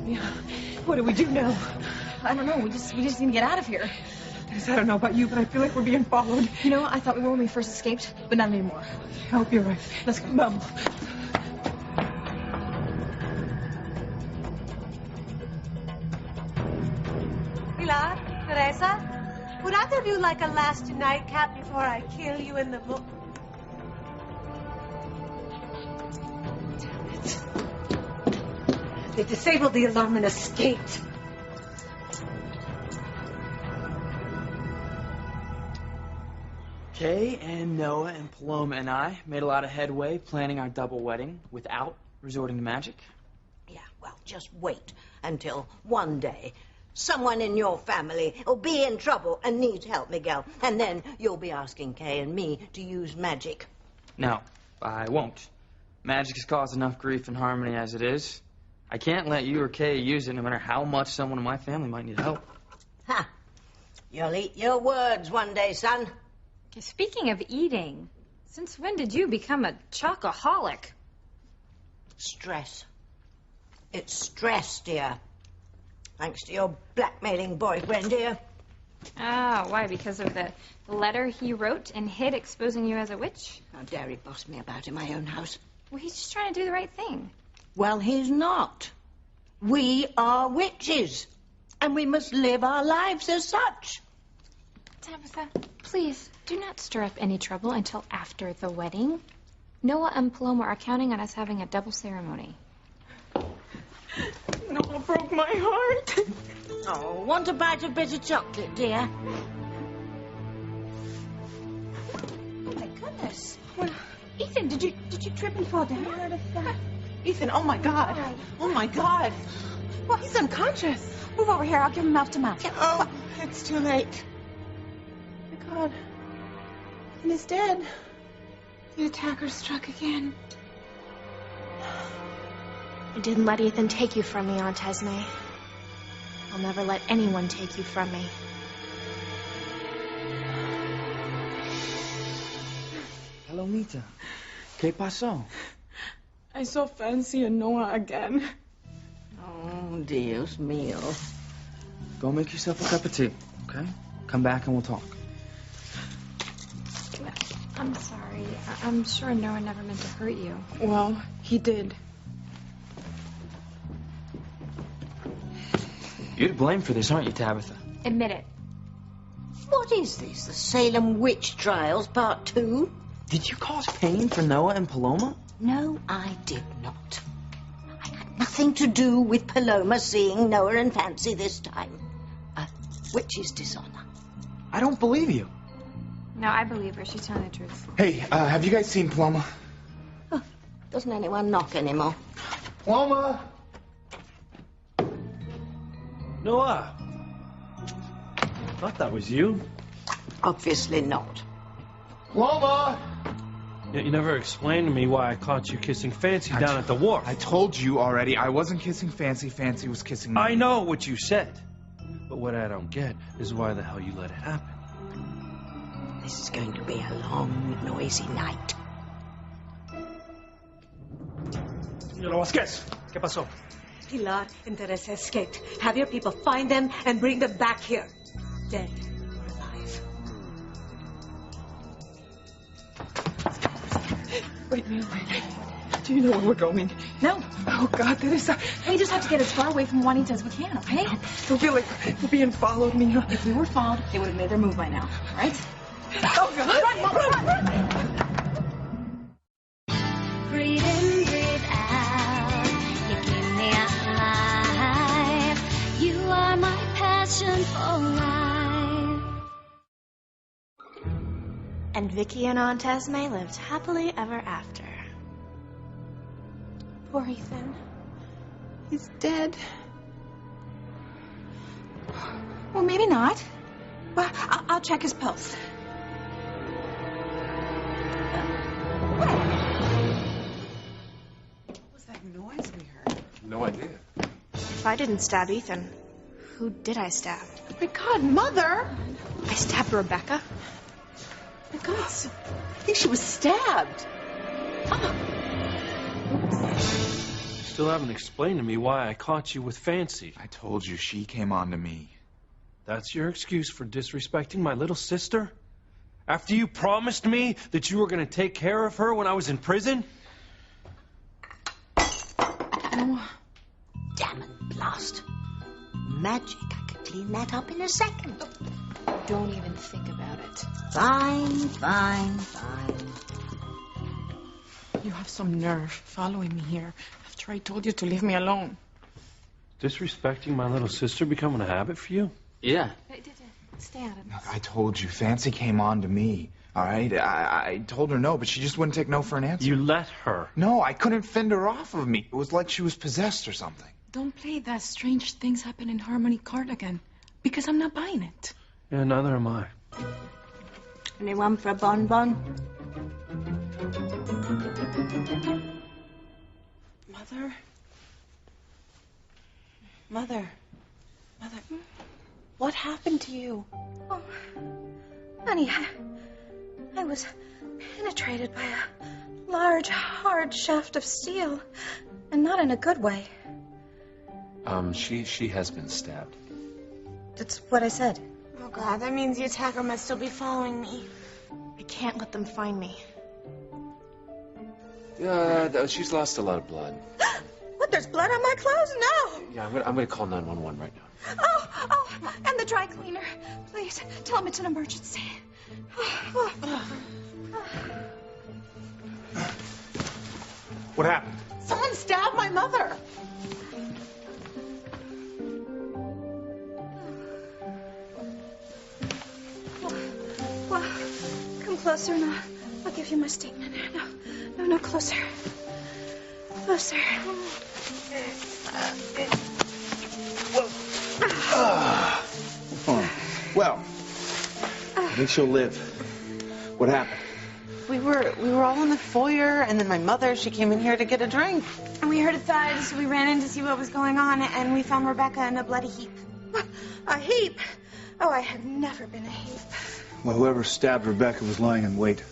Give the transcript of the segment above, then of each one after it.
Yeah. What do we do now? I don't know. We just need to get out of here. I don't know about you, but I feel like we're being followed. You know, I thought we were when we first escaped, but not anymore. I hope you're right. Let's go. Vamos. Pilar, Teresa, would either of you like a last nightcap before I kill you in the book? Damn it. They disabled the alarm and escaped. Kay and Noah and Paloma and I made a lot of headway planning our double wedding without resorting to magic. Yeah, well, just wait until one day someone in your family will be in trouble and needs help, Miguel. And then you'll be asking Kay and me to use magic. No, I won't. Magic has caused enough grief and harmony as it is. I can't let you or Kay use it no matter how much someone in my family might need help. Ha! You'll eat your words one day, son. Speaking of eating, since when did you become a chocoholic? Stress. It's stress, dear. Thanks to your blackmailing boyfriend, dear. Ah, why? Because of the letter he wrote and hid exposing you as a witch? How dare he boss me about in my own house? Well, he's just trying to do the right thing. Well, he's not. We are witches, and we must live our lives as such. Tabitha, please, do not stir up any trouble until after the wedding. Noah and Paloma are counting on us having a double ceremony. Noah broke my heart. Oh, want a bite of bitter chocolate, dear? Oh, my goodness. What? Ethan, did you trip and fall down? Ethan, oh my God. Oh my God. Well, he's unconscious. Move over here. I'll give him mouth to mouth. Oh, it's too late. My God. Ethan is dead. The attacker struck again. I didn't let Ethan take you from me, Aunt Esme. I'll never let anyone take you from me. Hello, Mita. ¿Qué pasó? I saw Fancy and Noah again. Oh, Dios mío. Go make yourself a cup of tea, okay? Come back and we'll talk. I'm sorry. I'm sure Noah never meant to hurt you. Well, he did. You're to blame for this, aren't you, Tabitha? Admit it. What is this? The Salem Witch Trials, Part 2? Did you cause pain for Noah and Paloma? No, I did not. I had nothing to do with Paloma seeing Noah and Fancy this time. A witch's dishonor. I don't believe you. No, I believe her. She's telling the truth. Hey, have you guys seen Paloma? Oh, doesn't anyone knock anymore? Paloma! Noah! Thought that was you. Obviously not. Paloma! Yet you never explained to me why I caught you kissing Fancy down at the wharf. I told you already. I wasn't kissing Fancy. Fancy was kissing me. I know what you said. But what I don't get is why the hell you let it happen. This is going to be a long, noisy night. Señora Vasquez, ¿qué pasó? Pilar and Teresa escaped. Have your people find them and bring them back here. Dead or alive. Wait, wait. Do you know where we're going? No. Oh, God, Teresa. We just have to get as far away from Juanita as we can, okay? I feel like we're being followed, Mia. If we were followed, they would have made their move by now, all right? Oh, God. Run. Breathe in, breathe out. You keep me alive. You are my passion for life. And Vicky and Aunt Esme lived happily ever after. Poor Ethan. He's dead. Well, maybe not. Well, I'll check his pulse. What was that noise we heard? No idea. If I didn't stab Ethan, who did I stab? Oh, my God, Mother! I stabbed Rebecca. Oh, my God, I think she was stabbed. Oh. still haven't explained to me why I caught you with Fancy. I told you she came on to me. That's your excuse for disrespecting my little sister? After you promised me that you were going to take care of her when I was in prison? Damn it, blast. Magic. I could clean that up in a second. Don't even think about it. Fine. You have some nerve following me here after I told you to leave me alone. Disrespecting my little sister becoming a habit for you? Yeah. Stay out of this. Look, I told you, Fancy came on to me. All right? I told her no, but she just wouldn't take no for an answer. You let her. No, I couldn't fend her off of me. It was like she was possessed or something. Don't play that strange things happen in Harmony card again, because I'm not buying it. Yeah, neither am I. Anyone for a bonbon? Mother, what happened to you? Oh, honey, I was penetrated by a large, hard shaft of steel, and not in a good way. She has been stabbed. That's what I said. Oh, God, that means the attacker must still be following me. I can't let them find me. She's lost a lot of blood. What, there's blood on my clothes? No! Yeah, I'm gonna call 911 right now. Oh, and the dry cleaner. Please, tell him it's an emergency. What happened? Someone stabbed my mother. Well, come closer and I'll give you my statement. No, closer. Closer. Well, I think she'll live. What happened? We were all in the foyer, and then my mother, she came in here to get a drink. And we heard a thud, so we ran in to see what was going on, and we found Rebecca in a bloody heap. A heap? Oh, I have never been a heap. Well, whoever stabbed Rebecca was lying in wait.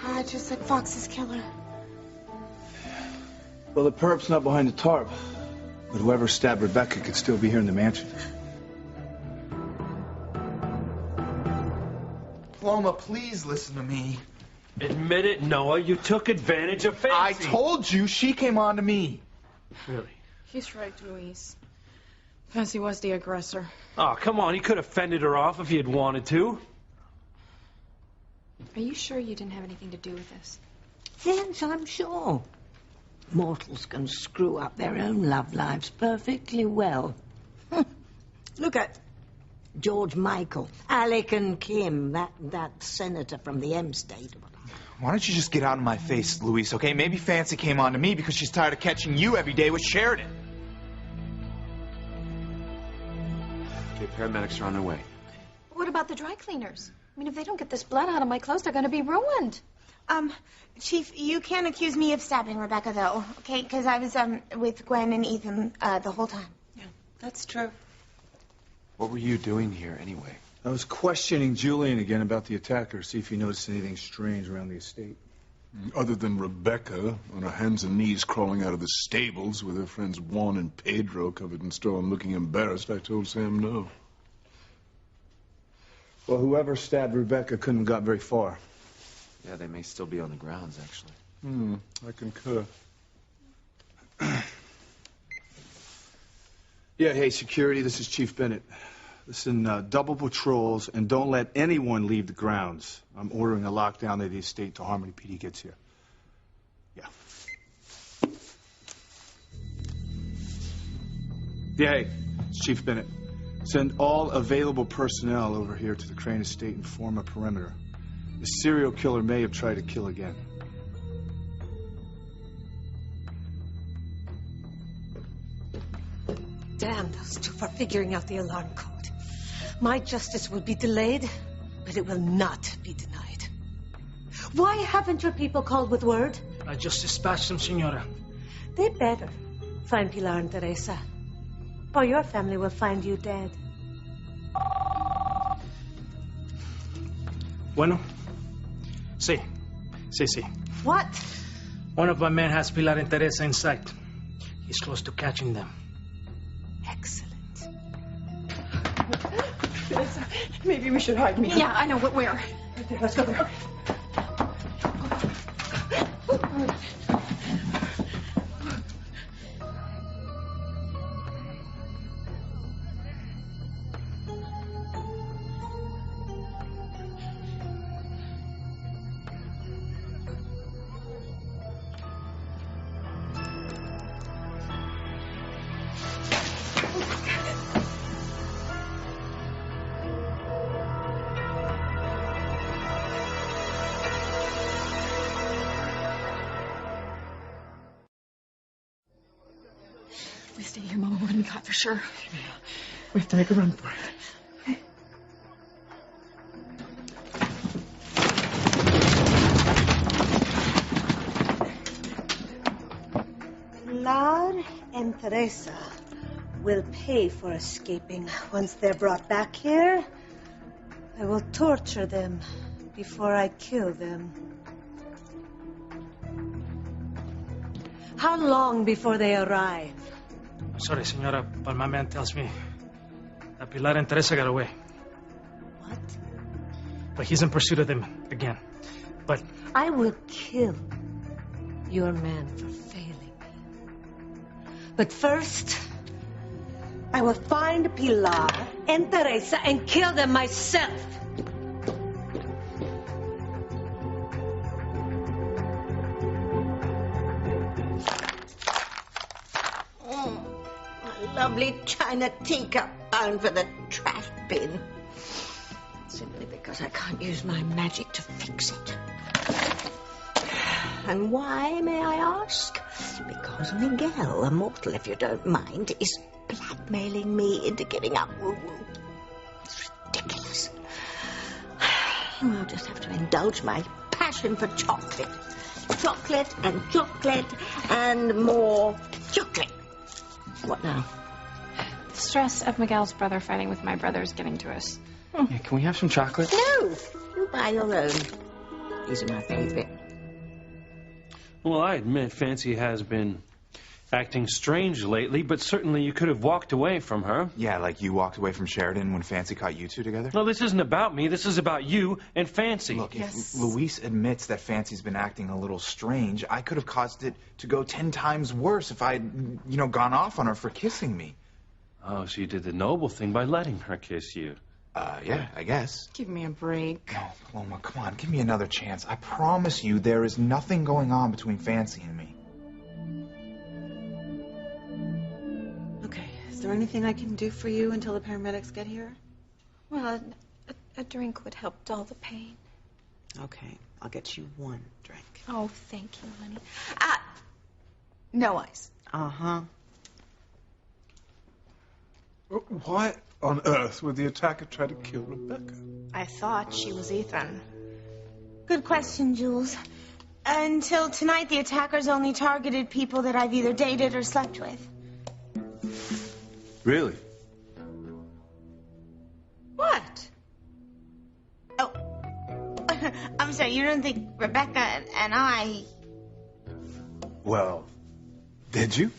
God, just like Fox's killer. Well, the perp's not behind the tarp. But whoever stabbed Rebecca could still be here in the mansion. Paloma, please listen to me. Admit it, Noah. You took advantage of Fancy. I told you she came on to me. Really? He's right, Luis. Fancy was the aggressor. Oh, come on. He could have fended her off if he had wanted to. Are you sure you didn't have anything to do with this? Yes, I'm sure. Mortals can screw up their own love lives perfectly well. Look at George Michael, Alec and Kim, that senator from the M state. Why don't you just get out of my face, Luis, okay? Maybe Fancy came on to me because she's tired of catching you every day with Sheridan. Okay, paramedics are on their way. What about the dry cleaners? I mean, if they don't get this blood out of my clothes, they're going to be ruined. Chief, you can't accuse me of stabbing Rebecca, though, okay? Because I was, with Gwen and Ethan, the whole time. Yeah, that's true. What were you doing here, anyway? I was questioning Julian again about the attacker, see if he noticed anything strange around the estate. Other than Rebecca on her hands and knees crawling out of the stables with her friends Juan and Pedro covered in straw and looking embarrassed, I told Sam no. Well, whoever stabbed Rebecca couldn't have got very far. Yeah, they may still be on the grounds, actually. I concur. Yeah, hey, security, this is Chief Bennett. Listen, double patrols, and don't let anyone leave the grounds. I'm ordering a lockdown of the estate till Harmony PD gets here. Yeah. Yeah, hey, it's Chief Bennett. Send all available personnel over here to the Crane estate and form a perimeter. The serial killer may have tried to kill again. Damn those two for figuring out the alarm code. My justice will be delayed, but it will not be denied. Why haven't your people called with word? I just dispatched them, Senora. They better find Pilar and Teresa, or your family will find you dead. Bueno? Sí. Sí. What? One of my men has Pilar and Teresa in sight. He's close to catching them. Excellent. Maybe we should hide me. Yeah, I know, but where? Okay, let's go there. If we stay here, Mama, we're gonna be caught for sure. We have to make a run for it. Pilar and Teresa will pay for escaping. Once they're brought back here, I will torture them before I kill them. How long before they arrive? I'm sorry, Senora, but my man tells me that Pilar and Teresa got away. What? But he's in pursuit of them again. But I will kill your man for failing me. But first, I will find Pilar and Teresa and kill them myself. A lovely china teacup bound for the trash bin. Simply because I can't use my magic to fix it. And why, may I ask? Because Miguel, a mortal if you don't mind, is blackmailing me into giving up woo-woo. It's ridiculous. I'll just have to indulge my passion for chocolate. Chocolate and chocolate and more chocolate. What now? The stress of Miguel's brother fighting with my brother is getting to us. Yeah, can we have some chocolate? No, you buy your own. These are my favorite. Well, I admit Fancy has been acting strange lately, but certainly you could have walked away from her. Yeah, like you walked away from Sheridan when Fancy caught you two together? No, this isn't about me. This is about you and Fancy. Look, if Luis admits that Fancy's been acting a little strange, I could have caused it to go 10 times worse if I'd, gone off on her for kissing me. Oh, so you did the noble thing by letting her kiss you. Yeah, I guess. Give me a break. No, Paloma, come on, give me another chance. I promise you there is nothing going on between Fancy and me. Okay, is there anything I can do for you until the paramedics get here? Well, a drink would help dull the pain. Okay, I'll get you one drink. Oh, thank you, honey. No ice. Uh-huh. Why on earth would the attacker try to kill Rebecca? I thought she was Ethan. Good question, Jules. Until tonight, the attackers only targeted people that I've either dated or slept with. Really? What? Oh. I'm sorry, you don't think Rebecca and I... Well, did you?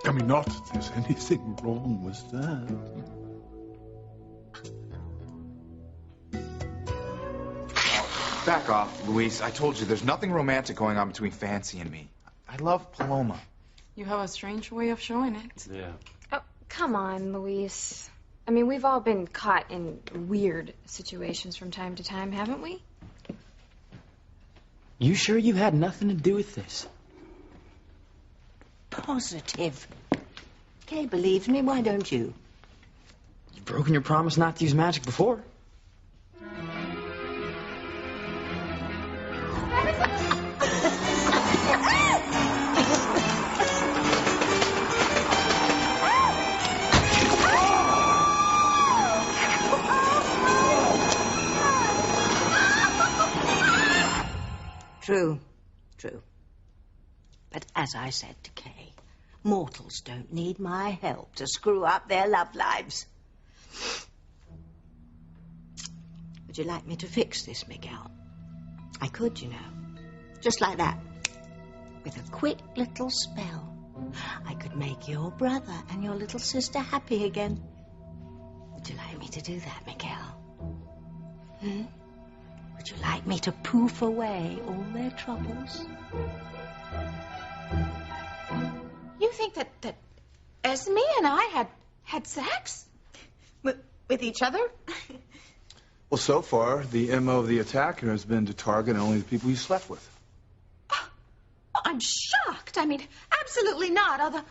I mean, not that there's anything wrong with that. Back off, Luis. I told you, there's nothing romantic going on between Fancy and me. I love Paloma. You have a strange way of showing it. Yeah. Oh, come on, Luis. I mean, we've all been caught in weird situations from time to time, haven't we? You sure you had nothing to do with this? Positive. Kay believes me, why don't you? You've broken your promise not to use magic before. True. But as I said to Kay, mortals don't need my help to screw up their love lives. Would you like me to fix this, Miguel? I could, Just like that. With a quick little spell. I could make your brother and your little sister happy again. Would you like me to do that, Miguel? Would you like me to poof away all their troubles? You think that Esme and I had sex? With each other? Well, so far, the MO of the attacker has been to target only the people you slept with. I'm shocked. I mean, absolutely not. Although,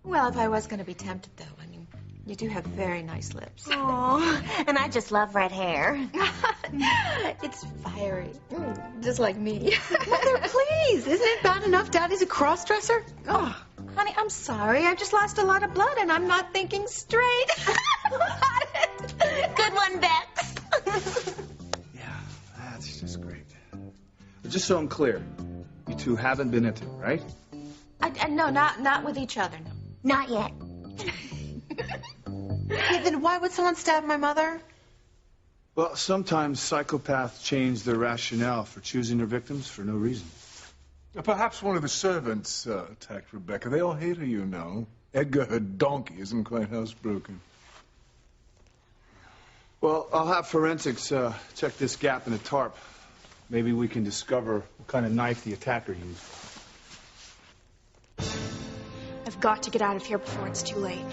well, if I was going to be tempted, though, I mean, you do have very nice lips. Oh, and I just love red hair. It's fiery, just like me. Mother, please. Isn't it bad enough Daddy's a cross-dresser? Oh, honey, I'm sorry. I've just lost a lot of blood, and I'm not thinking straight. Good one, Bex. Yeah, that's just great. But just so I'm clear, you two haven't been intimate, right? No, not with each other, no. Not yet. Hey, then why would someone stab my mother? Well, sometimes psychopaths change their rationale for choosing their victims for no reason. Perhaps one of the servants attacked Rebecca. They all hate her, you know. Edgar, her donkey, isn't quite housebroken. Well, I'll have forensics check this gap in the tarp. Maybe we can discover what kind of knife the attacker used. I've got to get out of here before it's too late.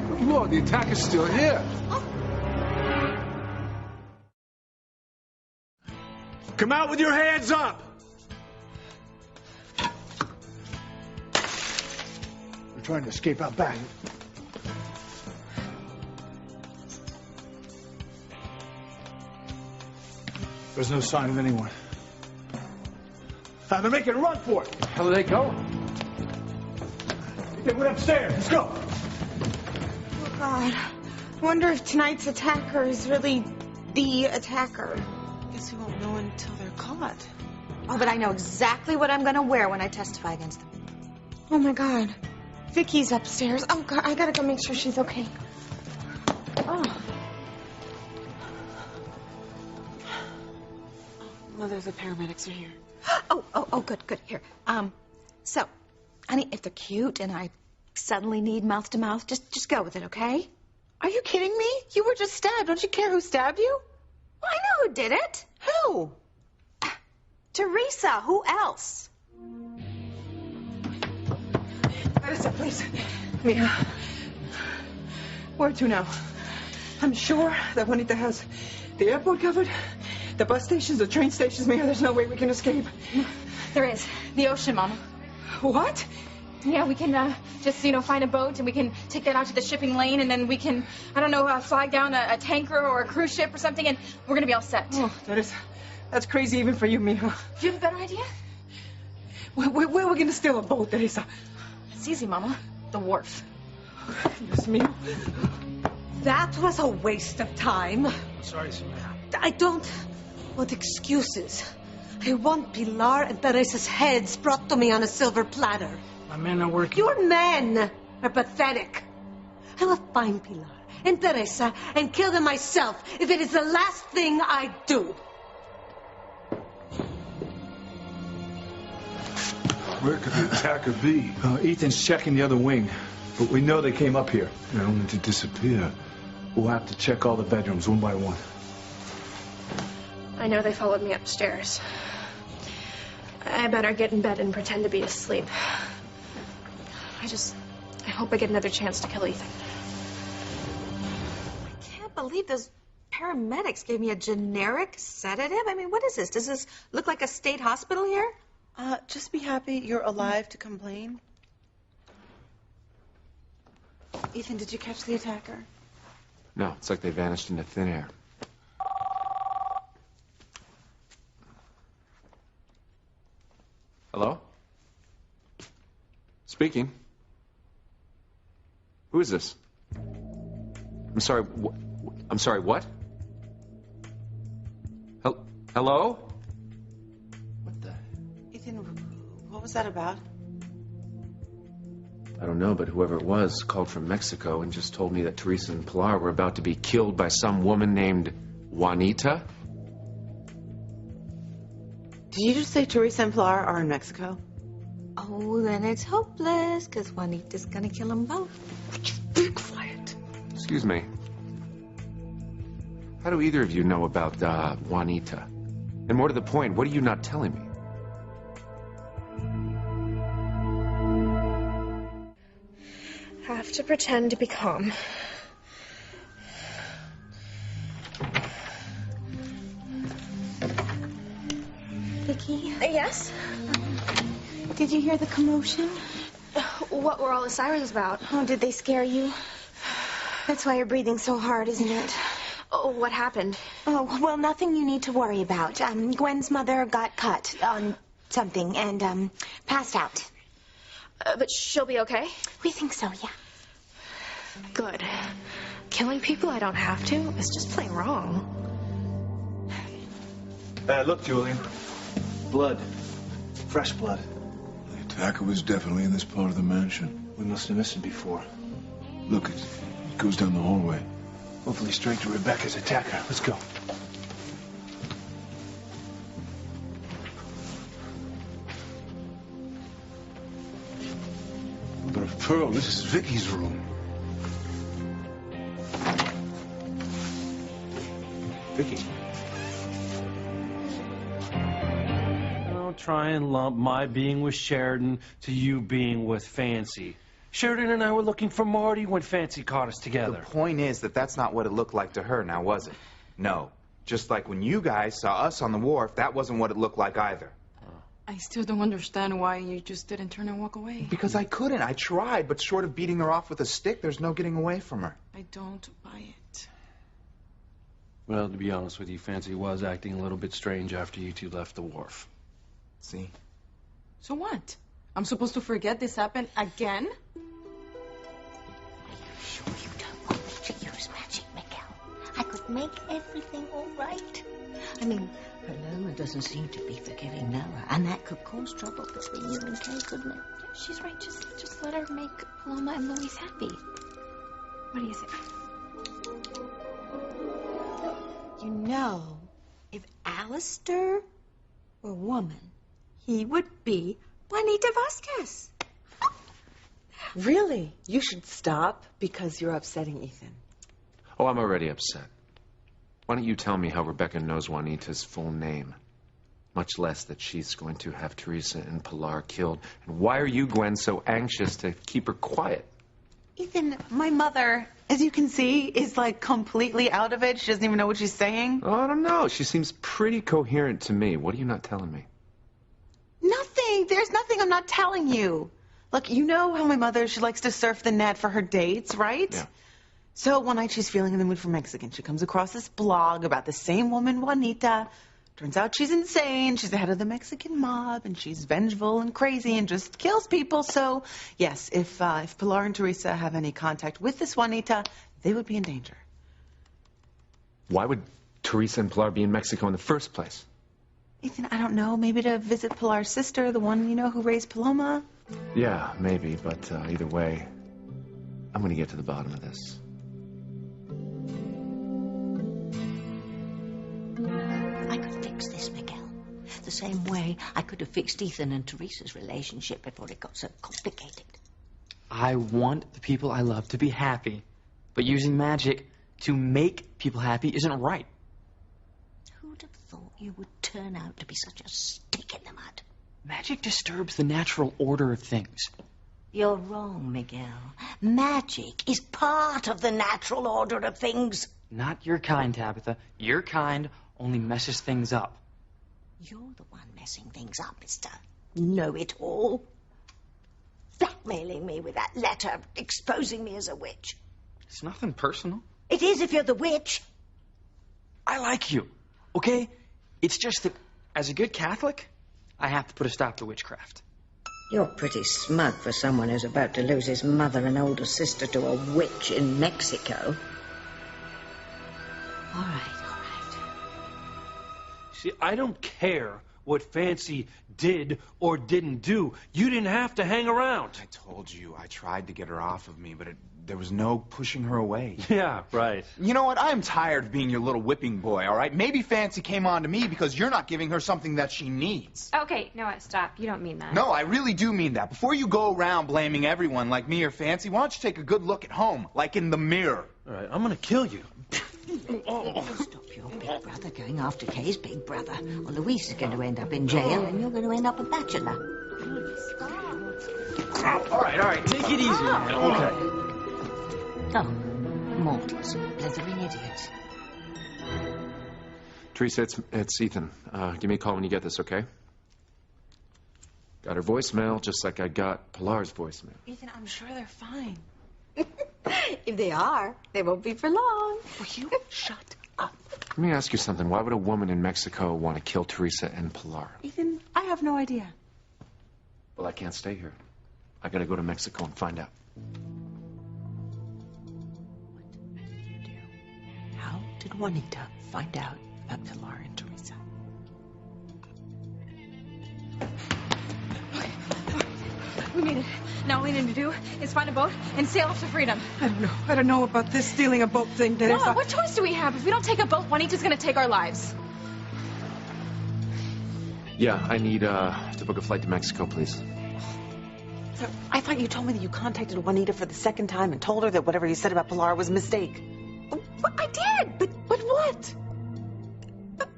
Good Lord, the attacker's still here. Come out with your hands up! We're trying to escape out back. There's no sign of anyone. They're making a run for it. How do they go? They went upstairs. Let's go. Oh, God. I wonder if tonight's attacker is really the attacker. Guess we won't know until they're caught. Oh, but I know exactly what I'm going to wear when I testify against them. Oh, my God. Vicky's upstairs. Oh, God, I gotta go make sure she's okay. Oh. Mother, the paramedics are here. Oh, good. Here. So, honey, if they're cute and I suddenly need mouth to mouth, just go with it, okay? Are you kidding me? You were just stabbed. Don't you care who stabbed you? Well, I know who did it. Who? Teresa. Who else? Teresa, please. Mia. Where to now? I'm sure that Juanita has the airport covered, the bus stations, the train stations. Mia, there's no way we can escape. There is. The ocean, Mama. What? Yeah, we can just, find a boat and we can take that out to the shipping lane and then we can, flag down a tanker or a cruise ship or something and we're going to be all set. Oh, Teresa, that's crazy even for you, Mia. Do you have a better idea? Where are we going to steal a boat, Teresa? It's easy, Mama. The wharf. Yes, Mia. That was a waste of time. Sorry, senora. I don't want excuses. I want Pilar and Teresa's heads brought to me on a silver platter. My men are working. Your men are pathetic. I will find Pilar and Teresa and kill them myself if it is the last thing I do. Where could the attacker be? Ethan's checking the other wing, but we know they came up here. They're only to disappear. We'll have to check all the bedrooms one by one. I know they followed me upstairs. I better get in bed and pretend to be asleep. I hope I get another chance to kill Ethan. I can't believe those paramedics gave me a generic sedative. I mean, what is this? Does this look like a state hospital here? Just be happy you're alive to complain. Ethan, did you catch the attacker? No, it's like they vanished into thin air. Hello? Speaking. Who is this? I'm sorry, I'm sorry, what? Hello? What the? Ethan, what was that about? I don't know, but whoever it was called from Mexico and just told me that Teresa and Pilar were about to be killed by some woman named Juanita. Did you just say Teresa and Pilar are in Mexico? Oh, then it's hopeless, because Juanita's gonna kill them both. Would you be quiet? Excuse me. How do either of you know about Juanita? And more to the point, what are you not telling me? Have to pretend to be calm. Vicky? Yes? Did you hear the commotion? What were all the sirens about? Oh, did they scare you? That's why you're breathing so hard, isn't it? Oh, what happened? Oh, well, nothing you need to worry about. Gwen's mother got cut on something and passed out. But she'll be okay? We think so, yeah. Good. Killing people I don't have to is just plain wrong. Look, Julian. Blood. Fresh blood. The attacker was definitely in this part of the mansion. We must have missed him before. Look, it goes down the hallway. Hopefully straight to Rebecca's attacker. Let's go. Mother of Pearl, this is Vicky's room. Vicky. Don't try and lump my being with Sheridan to you being with Fancy. Sheridan and I were looking for Marty when Fancy caught us together. The point is that that's not what it looked like to her, now was it? No. Just like when you guys saw us on the wharf, that wasn't what it looked like either. I still don't understand why you just didn't turn and walk away. Because I couldn't. I tried, but short of beating her off with a stick, there's no getting away from her. I don't buy it. Well, to be honest with you, Fancy was acting a little bit strange after you two left the wharf. See? So what? I'm supposed to forget this happened again? Are you sure you don't want me to use magic, Miguel? I could make everything all right. I mean, Paloma doesn't seem to be forgiving Noah, and that could cause trouble between you and Kay, couldn't it? She's right. Just let her make Paloma and Louise happy. What do you think? You know, if Alistair were a woman, he would be Juanita Vasquez. Really? You should stop because you're upsetting Ethan. Oh, I'm already upset. Why don't you tell me how Rebecca knows Juanita's full name? Much less that she's going to have Teresa and Pilar killed. And why are you, Gwen, so anxious to keep her quiet? Ethan, my mother, as you can see, is like completely out of it. She doesn't even know what she's saying. Oh, I don't know. She seems pretty coherent to me. What are you not telling me? Nothing. There's nothing I'm not telling you. Look, you know how my mother, she likes to surf the net for her dates, right? Yeah. So one night she's feeling in the mood for Mexican. She comes across this blog about the same woman, Juanita. Turns out she's insane. She's the head of the Mexican mob, and she's vengeful and crazy and just kills people. So, yes, if Pilar and Teresa have any contact with this Juanita, they would be in danger. Why would Teresa and Pilar be in Mexico in the first place? Ethan, I don't know. Maybe to visit Pilar's sister, the one, you know, who raised Paloma. Yeah, maybe, but either way, I'm going to get to the bottom of this. I could fix this, Miguel. The same way I could have fixed Ethan and Teresa's relationship before it got so complicated. I want the people I love to be happy, but using magic to make people happy isn't right. Who'd have thought you would turn out to be such a stick in the mud? Magic disturbs the natural order of things. You're wrong, Miguel. Magic is part of the natural order of things. Not your kind, Tabitha. Your kind only messes things up. You're the one messing things up, Mr. Know-it-all. Blackmailing me with that letter, exposing me as a witch. It's nothing personal. It is if you're the witch. I like you, okay? It's just that, as a good Catholic, I have to put a stop to witchcraft. You're pretty smug for someone who's about to lose his mother and older sister to a witch in Mexico. All right. See, I don't care what Fancy did or didn't do. You didn't have to hang around. I told you, I tried to get her off of me, but it there was no pushing her away. Yeah, right. You know what? I'm tired of being your little whipping boy, all right? Maybe Fancy came on to me because you're not giving her something that she needs. Okay, Noah, stop. You don't mean that. No, I really do mean that. Before you go around blaming everyone like me or Fancy, why don't you take a good look at home, like in the mirror? All right, I'm gonna kill you. Stop your big brother going after Kay's big brother. Or Louise is going to end up in jail and you're going to end up a bachelor. All right. Take it easy, man. Okay. Oh, mortals, blithering idiots. Teresa, it's Ethan. Give me a call when you get this, okay? Got her voicemail, just like I got Pilar's voicemail. Ethan, I'm sure they're fine. If they are, they won't be for long. Will you shut up? Let me ask you something. Why would a woman in Mexico want to kill Teresa and Pilar? Ethan, I have no idea. Well, I can't stay here. I gotta go to Mexico and find out. What did you do? How did Juanita find out about Pilar and Teresa? We made it. Now all we need to do is find a boat and sail off to freedom. I don't know about this stealing a boat thing, Teresa. Noah, what choice do we have? If we don't take a boat, Juanita's gonna take our lives. Yeah, I need to book a flight to Mexico, please. So, I thought you told me that you contacted Juanita for the second time and told her that whatever you said about Pilar was a mistake. But I did. But what?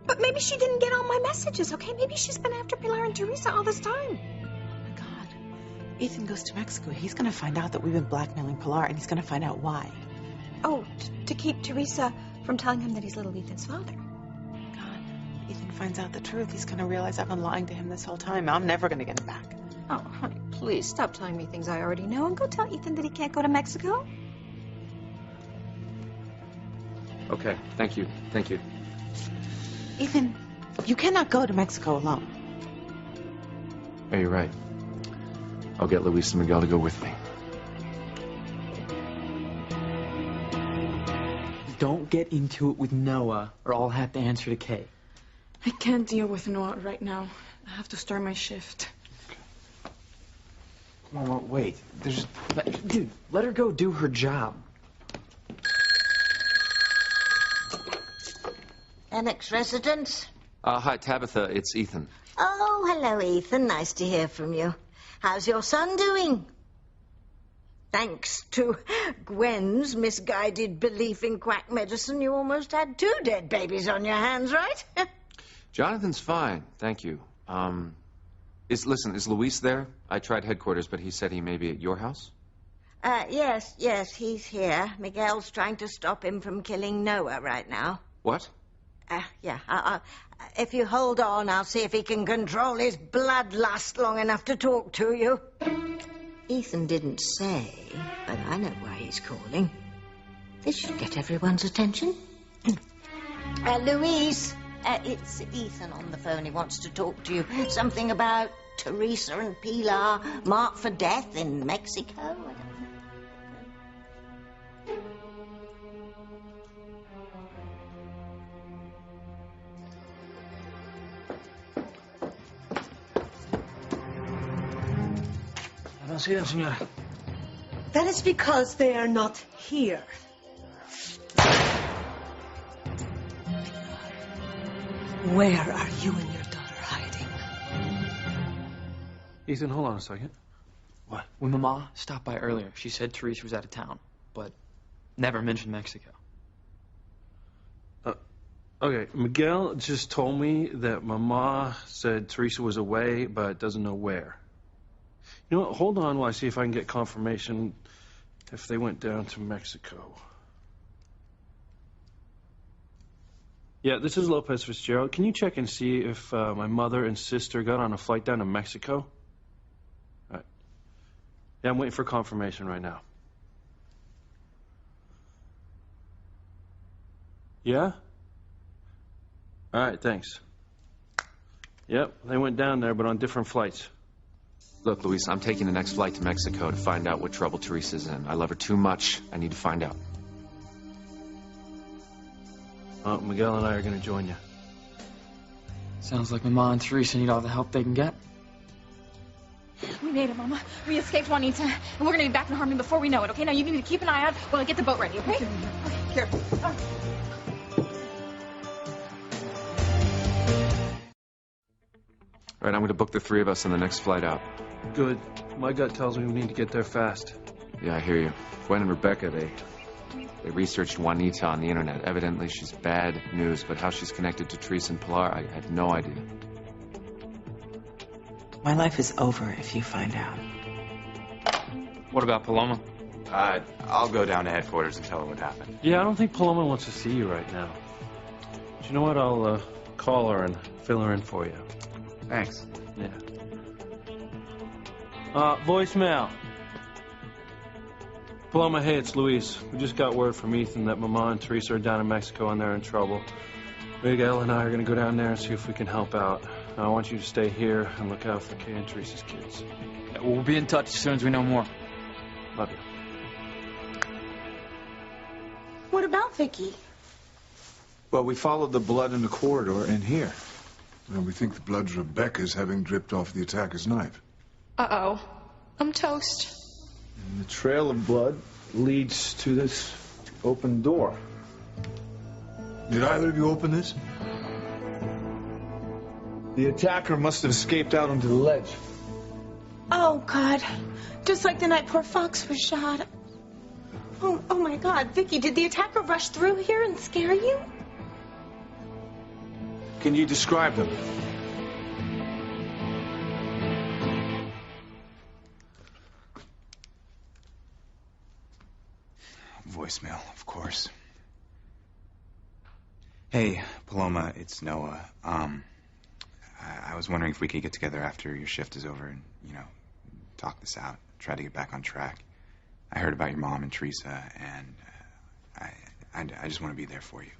But maybe she didn't get all my messages, okay? Maybe she's been after Pilar and Teresa all this time. Ethan goes to Mexico. He's going to find out that we've been blackmailing Pilar, and he's going to find out why. Oh, to keep Teresa from telling him that he's little Ethan's father. God, Ethan finds out the truth. He's going to realize I've been lying to him this whole time. I'm never going to get him back. Oh, honey, please stop telling me things I already know and go tell Ethan that he can't go to Mexico. Okay, thank you. Ethan, you cannot go to Mexico alone. Yeah, you're right. I'll get Luis and Miguel to go with me. Don't get into it with Noah, or I'll have to answer to Kay. I can't deal with Noah right now. I have to start my shift. Come on, wait. Dude, let her go do her job. Annex residence? Hi, Tabitha. It's Ethan. Oh, hello, Ethan. Nice to hear from you. How's your son doing? Thanks to Gwen's misguided belief in quack medicine, you almost had 2 dead babies on your hands, right? Jonathan's fine, thank you. Is Luis there? I tried headquarters, but he said he may be at your house. Yes, he's here. Miguel's trying to stop him from killing Noah right now. What? Yeah. If you hold on, I'll see if he can control his bloodlust long enough to talk to you. Ethan didn't say, but I know why he's calling. This should get everyone's attention. Louise, it's Ethan on the phone. He wants to talk to you. Something about Teresa and Pilar marked for death in Mexico. I don't see them, senora. That is because they are not here. Where are you and your daughter hiding? Ethan, hold on a second. What? When Mama stopped by earlier, she said Teresa was out of town, but never mentioned Mexico. Okay, Miguel just told me that Mama said Teresa was away, but doesn't know where. You know what? Hold on while I see if I can get confirmation if they went down to Mexico. Yeah, this is Lopez Fitzgerald. Can you check and see if my mother and sister got on a flight down to Mexico? All right. Yeah, I'm waiting for confirmation right now. Yeah? All right, thanks. Yep, they went down there, but on different flights. Look, Luis, I'm taking the next flight to Mexico to find out what trouble Teresa's in. I love her too much. I need to find out. Miguel and I are going to join you. Sounds like Mama and Teresa need all the help they can get. We made it, Mama. We escaped Juanita, and we're gonna be back in Harmony before we know it, okay? Now you need to keep an eye out while I get the boat ready, okay? Okay, careful. All right, I'm going to book the three of us on the next flight out. Good. My gut tells me we need to get there fast. Yeah, I hear you. Gwen and Rebecca, they researched Juanita on the internet. Evidently, she's bad news, but how she's connected to Teresa and Pilar, I had no idea. My life is over if you find out. What about Paloma? I'll go down to headquarters and tell her what happened. Yeah, I don't think Paloma wants to see you right now. But you know what? I'll call her and fill her in for you. Thanks. Yeah. Voicemail. Paloma, hey, it's Luis. We just got word from Ethan that Mama and Teresa are down in Mexico and they're in trouble. Miguel and I are going to go down there and see if we can help out. I want you to stay here and look out for Kay and Teresa's kids. Yeah, we'll be in touch as soon as we know more. Love you. What about Vicky? Well, we followed the blood in the corridor in here. Well, we think the blood's Rebecca's, having dripped off the attacker's knife. Uh-oh. I'm toast. And the trail of blood leads to this open door. Did either of you open this? The attacker must have escaped out onto the ledge. Oh, God. Just like the night poor Fox was shot. Oh my God. Vicky, did the attacker rush through here and scare you? Can you describe them? Voicemail, of course. Hey, Paloma, it's Noah. I was wondering if we could get together after your shift is over and, talk this out, try to get back on track. I heard about your mom and Teresa, and I just want to be there for you,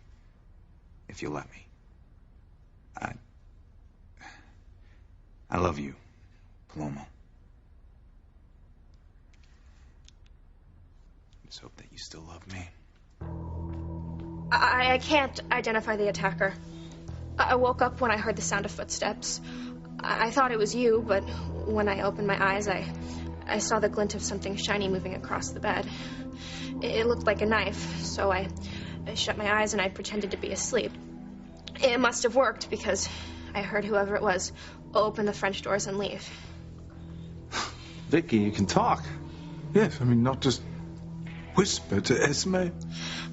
if you'll let me. I love you, Paloma. Just hope that you still love me. I can't identify the attacker. I woke up when I heard the sound of footsteps. I thought it was you, but when I opened my eyes, I saw the glint of something shiny moving across the bed. It looked like a knife, so I shut my eyes and I pretended to be asleep. It must have worked because I heard whoever it was open the French doors and leave. Vicky, you can talk. Yes, not just whisper to Esme.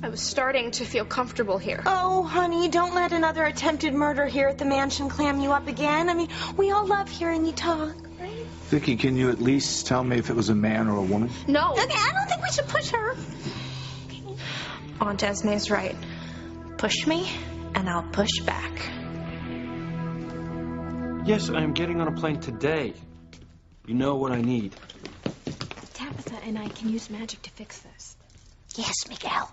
I was starting to feel comfortable here. Oh, honey, don't let another attempted murder here at the mansion clam you up again. We all love hearing you talk, right? Vicky, can you at least tell me if it was a man or a woman? No. Okay, I don't think we should push her. Aunt Esme's right. Push me, and I'll push back. Yes, I am getting on a plane today. You know what I need. Tabitha and I can use magic to fix this. Yes, Miguel.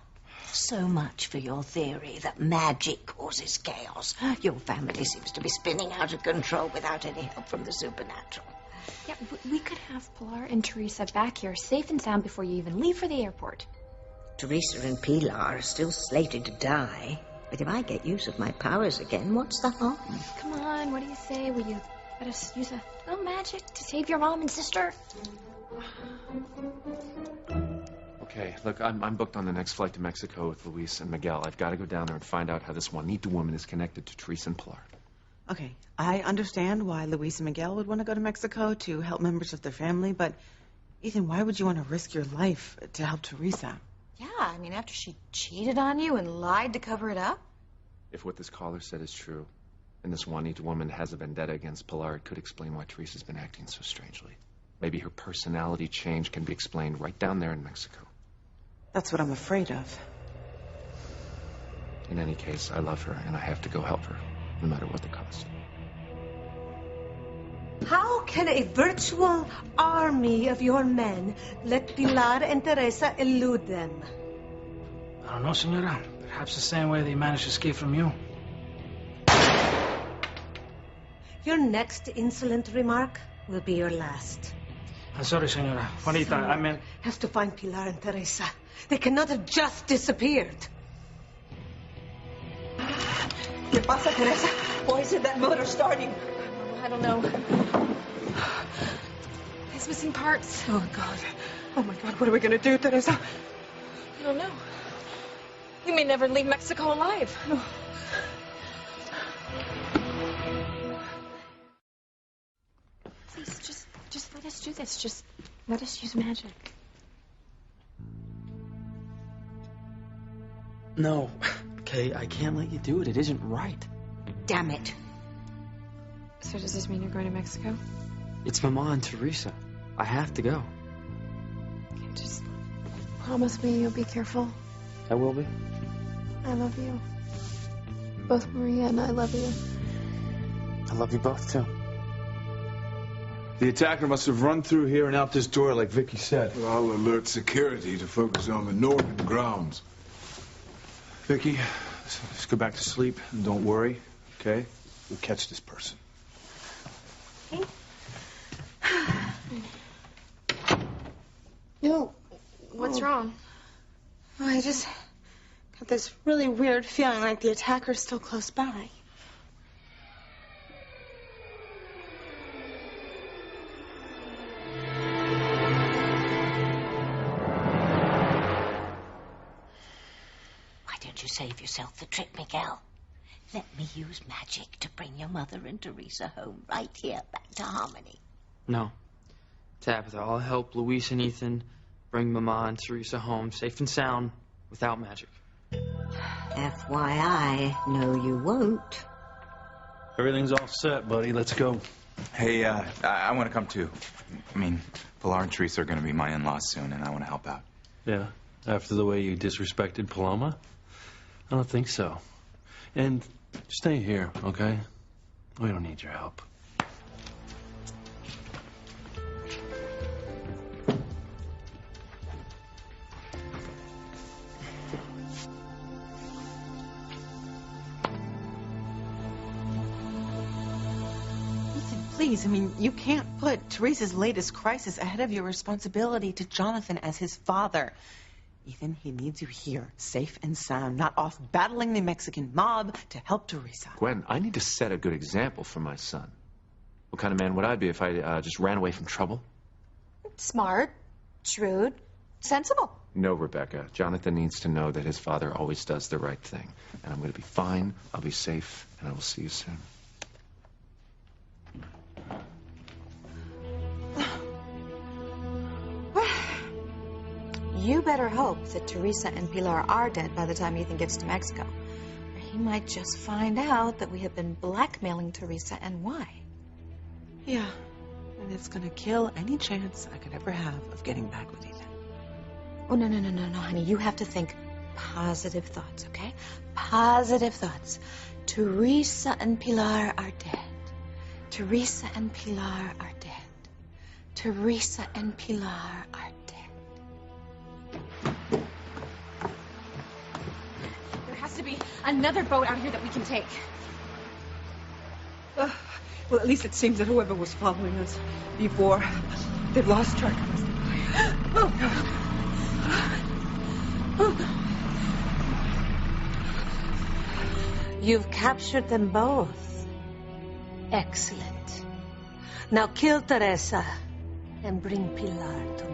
So much for your theory that magic causes chaos. Your family seems to be spinning out of control without any help from the supernatural. Yeah, we could have Pilar and Teresa back here safe and sound before you even leave for the airport. Teresa and Pilar are still slated to die. But if I get use of my powers again, what's the harm? Come on, what do you say? Will you let us use a little magic to save your mom and sister? Okay, look, I'm booked on the next flight to Mexico with Luis and Miguel. I've got to go down there and find out how this Juanita woman is connected to Teresa and Pilar. Okay, I understand why Luis and Miguel would want to go to Mexico to help members of their family, but Ethan, why would you want to risk your life to help Teresa? Yeah, after she cheated on you and lied to cover it up? If what this caller said is true, and this Juanita woman has a vendetta against Pilar, it could explain why Teresa's been acting so strangely. Maybe her personality change can be explained right down there in Mexico. That's what I'm afraid of. In any case, I love her, and I have to go help her, no matter what the cost. How can a virtual army of your men let Pilar and Teresa elude them? I don't know, senora. Perhaps the same way they managed to escape from you. Your next insolent remark will be your last. I'm sorry, senora. Juanita, I meant... Has to find Pilar and Teresa. They cannot have just disappeared. ¿Qué pasa, Teresa? Why isn't that motor starting? I don't know. car's missing parts. Oh, God. Oh, my God. What are we going to do, Teresa? I don't know. We may never leave Mexico alive. No. Please, just let us do this. Just let us use magic. No, Kay, I can't let you do it. It isn't right. Damn it. So does this mean you're going to Mexico? It's Mama and Teresa. I have to go. Okay, just promise me you'll be careful. I will be. I love you. Both Maria and I love you. I love you both, too. The attacker must have run through here and out this door like Vicky said. Well, I'll alert security to focus on the northern grounds. Vicky, let's go back to sleep and don't worry, okay? We'll catch this person. No. What's wrong? Oh, I just got this really weird feeling like the attacker's still close by. Why don't you save yourself the trip, Miguel? Let me use magic to bring your mother and Teresa home right here, back to harmony. No. Tabitha, I'll help Luis and Ethan bring Mama and Teresa home safe and sound without magic. FYI, no you won't. Everything's all set, buddy. Let's go. Hey, I want to come too. I mean, Pilar and Teresa are going to be my in-laws soon, and I want to help out. Yeah, after the way you disrespected Paloma? I don't think so. And stay here, okay? We don't need your help. Please, I mean, you can't put Teresa's latest crisis ahead of your responsibility to Jonathan as his father. Ethan, he needs you here, safe and sound, not off battling the Mexican mob to help Teresa. Gwen, I need to set a good example for my son. What kind of man would I be if I just ran away from trouble? Smart, shrewd, sensible. No, Rebecca. Jonathan needs to know that his father always does the right thing. And I'm going to be fine, I'll be safe, and I will see you soon. You better hope that Teresa and Pilar are dead by the time Ethan gets to Mexico. Or he might just find out that we have been blackmailing Teresa and why. Yeah, and it's gonna kill any chance I could ever have of getting back with Ethan. Oh, no, honey. You have to think positive thoughts, okay? Positive thoughts. Teresa and Pilar are dead. Teresa and Pilar are dead. Teresa and Pilar are dead. There has to be another boat out here that we can take. Well, at least it seems that whoever was following us before, they've lost track of us. Oh, God. You've captured them both. Excellent. Now kill Teresa and bring Pilar to me.